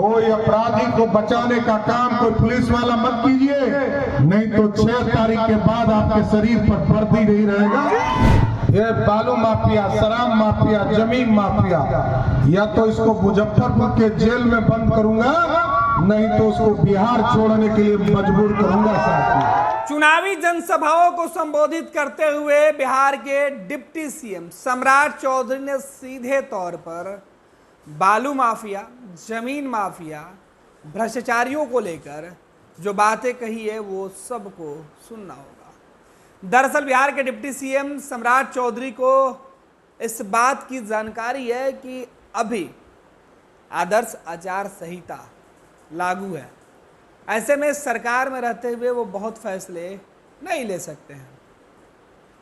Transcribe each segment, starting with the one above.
कोई अपराधी को बचाने का काम कोई पुलिस वाला मत कीजिए, नहीं तो 6 तारीख के बाद आपके शरीर पर वर्दी नहीं रहेगा। ये बालू माफिया, शराब माफिया, जमीन माफिया, या तो इसको मुजफ्फरपुर के जेल में बंद करूंगा, नहीं तो उसको बिहार छोड़ने के लिए मजबूर करूंगा। साथी, चुनावी जनसभाओं को संबोधित करते हुए बिहार के डिप्टी सीएम सम्राट चौधरी ने सीधे तौर पर बालू माफिया, जमीन माफिया, भ्रष्टाचारियों को लेकर जो बातें कही है वो सबको सुनना होगा। दरअसल बिहार के डिप्टी सीएम सम्राट चौधरी को इस बात की जानकारी है कि अभी आदर्श आचार संहिता लागू है। ऐसे में सरकार में रहते हुए वो बहुत फैसले नहीं ले सकते हैं।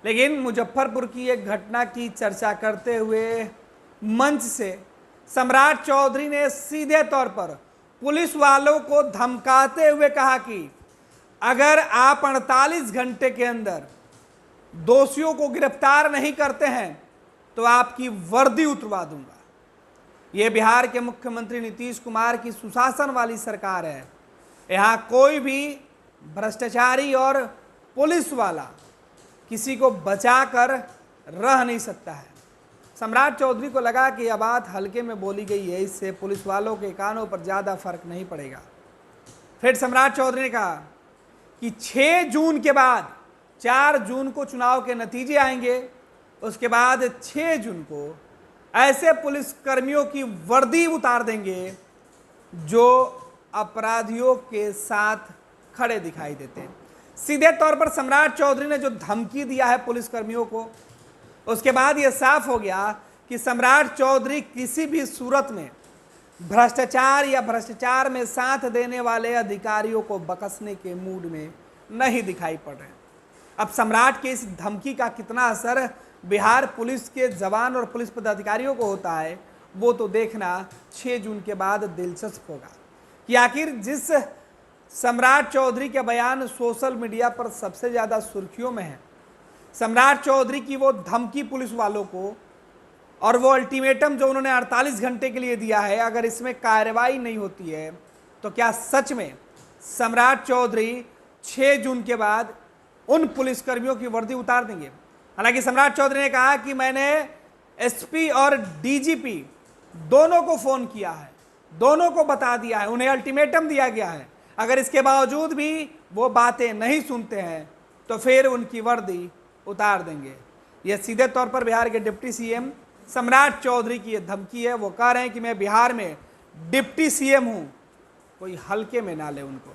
लेकिन मुजफ्फरपुर की एक घटना की चर्चा करते हुए मंच से सम्राट चौधरी ने सीधे तौर पर पुलिस वालों को धमकाते हुए कहा कि अगर आप 48 घंटे के अंदर दोषियों को गिरफ्तार नहीं करते हैं तो आपकी वर्दी उतरवा दूंगा। यह बिहार के मुख्यमंत्री नीतीश कुमार की सुशासन वाली सरकार है। यहाँ कोई भी भ्रष्टाचारी और पुलिस वाला किसी को बचाकर रह नहीं सकता है। सम्राट चौधरी को लगा कि यह बात हल्के में बोली गई है, इससे पुलिस वालों के कानों पर ज़्यादा फर्क नहीं पड़ेगा। फिर सम्राट चौधरी ने कहा कि 6 जून के बाद 4 जून को चुनाव के नतीजे आएंगे, उसके बाद 6 जून को ऐसे पुलिस कर्मियों की वर्दी उतार देंगे जो अपराधियों के साथ खड़े दिखाई देते हैं। सीधे तौर पर सम्राट चौधरी ने जो धमकी दिया है पुलिस कर्मियों को, उसके बाद यह साफ हो गया कि सम्राट चौधरी किसी भी सूरत में भ्रष्टाचार या भ्रष्टाचार में साथ देने वाले अधिकारियों को बकसने के मूड में नहीं दिखाई पड़ रहे। अब सम्राट के इस धमकी का कितना असर बिहार पुलिस के जवान और पुलिस पदाधिकारियों को होता है, वो तो देखना 6 जून के बाद दिलचस्प होगा कि आखिर जिस सम्राट चौधरी के बयान सोशल मीडिया पर सबसे ज़्यादा सुर्खियों में है, सम्राट चौधरी की वो धमकी पुलिस वालों को और वो अल्टीमेटम जो उन्होंने 48 घंटे के लिए दिया है, अगर इसमें कार्रवाई नहीं होती है तो क्या सच में सम्राट चौधरी 6 जून के बाद उन पुलिसकर्मियों की वर्दी उतार देंगे? हालांकि सम्राट चौधरी ने कहा कि मैंने एसपी और डीजीपी दोनों को फ़ोन किया है, दोनों को बता दिया है, उन्हें अल्टीमेटम दिया गया है। अगर इसके बावजूद भी वो बातें नहीं सुनते हैं तो फिर उनकी वर्दी उतार देंगे। यह सीधे तौर पर बिहार के डिप्टी सीएम सम्राट चौधरी की यह धमकी है। वो कह रहे हैं कि मैं बिहार में डिप्टी सीएम हूं, कोई हल्के में ना ले उनको।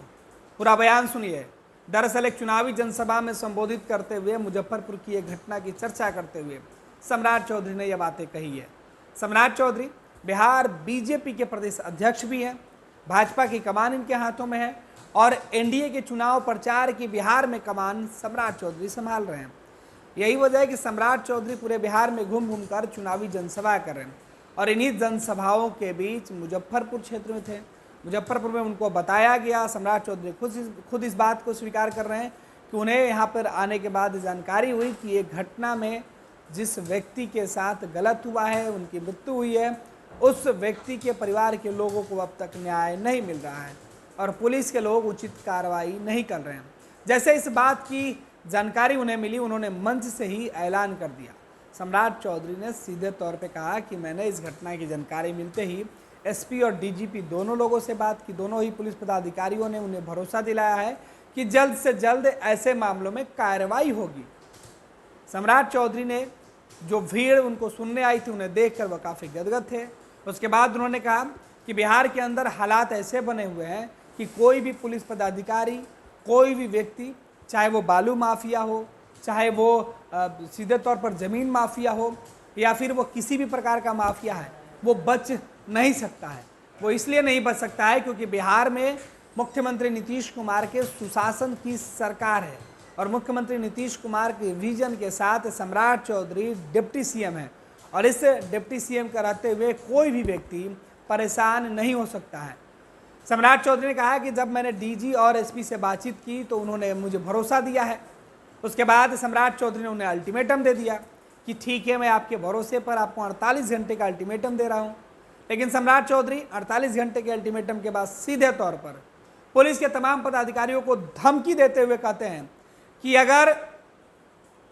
पूरा बयान सुनिए। दरअसल एक चुनावी जनसभा में संबोधित करते हुए मुजफ्फरपुर की एक घटना की चर्चा करते हुए सम्राट चौधरी ने यह बातें कही है। सम्राट चौधरी बिहार बीजेपी के प्रदेश अध्यक्ष भी हैं, भाजपा की कमान इनके हाथों में है और एनडीए के चुनाव प्रचार की बिहार में कमान सम्राट चौधरी संभाल रहे हैं। यही वजह है कि सम्राट चौधरी पूरे बिहार में घूम घूम कर चुनावी जनसभा कर रहे हैं और इन्हीं जनसभाओं के बीच मुजफ्फरपुर क्षेत्र में थे। मुजफ्फरपुर में उनको बताया गया, सम्राट चौधरी खुद इस बात को स्वीकार कर रहे हैं कि उन्हें यहाँ पर आने के बाद जानकारी हुई कि एक घटना में जिस व्यक्ति के साथ गलत हुआ है, उनकी मृत्यु हुई है, उस व्यक्ति के परिवार के लोगों को अब तक न्याय नहीं मिल रहा है और पुलिस के लोग उचित कार्रवाई नहीं कर रहे हैं। जैसे इस बात की जानकारी उन्हें मिली, उन्होंने मंच से ही ऐलान कर दिया। सम्राट चौधरी ने सीधे तौर पे कहा कि मैंने इस घटना की जानकारी मिलते ही एसपी और डीजीपी दोनों लोगों से बात की। दोनों ही पुलिस पदाधिकारियों ने उन्हें भरोसा दिलाया है कि जल्द से जल्द ऐसे मामलों में कार्रवाई होगी। सम्राट चौधरी ने जो भीड़ उनको सुनने आई थी, उन्हें देखकर वह काफ़ी गदगद थे। उसके बाद उन्होंने कहा कि बिहार के अंदर हालात ऐसे बने हुए हैं कि कोई भी पुलिस पदाधिकारी, कोई भी व्यक्ति, चाहे वो बालू माफिया हो, चाहे वो सीधे तौर पर ज़मीन माफिया हो या फिर वो किसी भी प्रकार का माफिया है, वो बच नहीं सकता है। वो इसलिए नहीं बच सकता है क्योंकि बिहार में मुख्यमंत्री नीतीश कुमार के सुशासन की सरकार है और मुख्यमंत्री नीतीश कुमार के विजन के साथ सम्राट चौधरी डिप्टी सीएम है और इस डिप्टी सीएम का रहते हुए कोई भी व्यक्ति परेशान नहीं हो सकता है। सम्राट चौधरी ने कहा कि जब मैंने डीजी और एसपी से बातचीत की तो उन्होंने मुझे भरोसा दिया है। उसके बाद सम्राट चौधरी ने उन्हें अल्टीमेटम दे दिया कि ठीक है, मैं आपके भरोसे पर आपको 48 घंटे का अल्टीमेटम दे रहा हूँ। लेकिन सम्राट चौधरी 48 घंटे के अल्टीमेटम के बाद सीधे तौर पर पुलिस के तमाम पदाधिकारियों को धमकी देते हुए कहते हैं कि अगर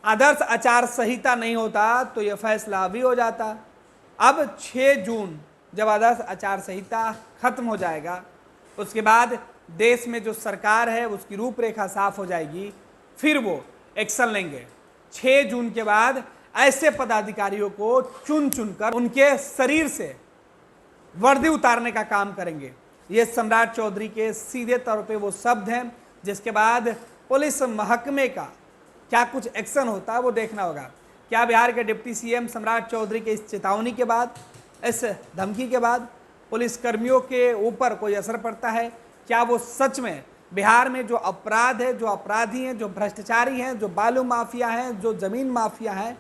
आदर्श आचार संहिता नहीं होता तो यह फैसला अभी हो जाता। अब 6 जून जब आदर्श आचार संहिता खत्म हो जाएगा, उसके बाद देश में जो सरकार है उसकी रूपरेखा साफ हो जाएगी, फिर वो एक्शन लेंगे। 6 जून के बाद ऐसे पदाधिकारियों को चुन चुनकर उनके शरीर से वर्दी उतारने का काम करेंगे। ये सम्राट चौधरी के सीधे तौर पे वो शब्द हैं, जिसके बाद पुलिस महकमे का क्या कुछ एक्शन होता है वो देखना होगा। क्या बिहार के डिप्टी सीएम सम्राट चौधरी के इस चेतावनी के बाद, इस धमकी के बाद पुलिस कर्मियों के ऊपर कोई असर पड़ता है? क्या वो सच में बिहार में जो अपराध है, जो अपराधी हैं, जो भ्रष्टाचारी हैं, जो बालू माफिया हैं, जो जमीन माफिया हैं,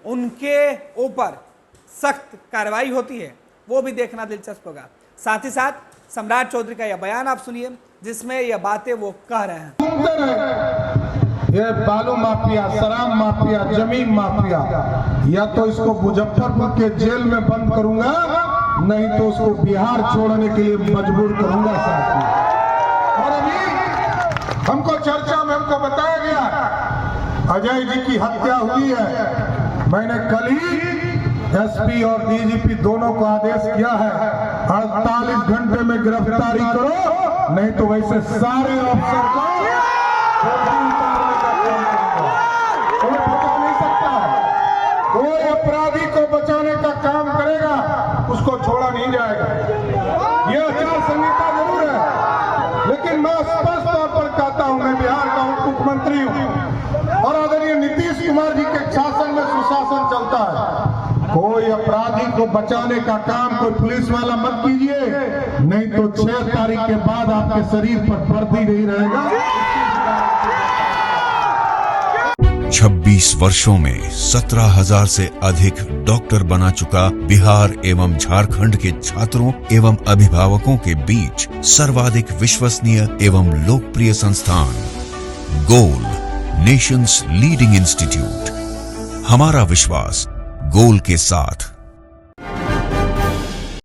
उनके ऊपर सख्त कार्रवाई होती है? वो भी देखना दिलचस्प होगा। साथ ही साथ सम्राट चौधरी का यह बयान आप सुनिए, जिसमें यह बातें वो कह रहे हैं। ये बालू माफिया, शराब माफिया, जमीन माफिया, या तो इसको मुजफ्फरपुर के जेल में बंद करूंगा, नहीं तो उसको बिहार छोड़ने के लिए मजबूर करूंगा साथी। और अभी हमको चर्चा में हमको बताया गया अजय जी की हत्या हुई है। मैंने कल ही एसपी और डीजीपी दोनों को आदेश किया है 48 घंटे में गिरफ्तारी करो, नहीं तो वैसे सारे अफसर को कोई बचा नहीं सकता। कोई अपराधी को बचाने का काम करेगा, उसको छोड़ा नहीं जाएगा। यह आचार संहिता जरूर है, लेकिन मैं स्पष्ट तौर पर कहता हूं, मैं बिहार का मुख्यमंत्री हूं और आदरणीय नीतीश कुमार जी के शासन में सुशासन चलता है। कोई अपराधी को बचाने का काम कोई पुलिस वाला मत कीजिए, नहीं तो 6 तारीख के बाद आपके शरीर पर वर्दी नहीं रहेगा। 26 वर्षों में 17,000 से अधिक डॉक्टर बना चुका बिहार एवं झारखंड के छात्रों एवं अभिभावकों के बीच सर्वाधिक विश्वसनीय एवं लोकप्रिय संस्थान गोल, नेशंस लीडिंग इंस्टीट्यूट। हमारा विश्वास गोल के साथ।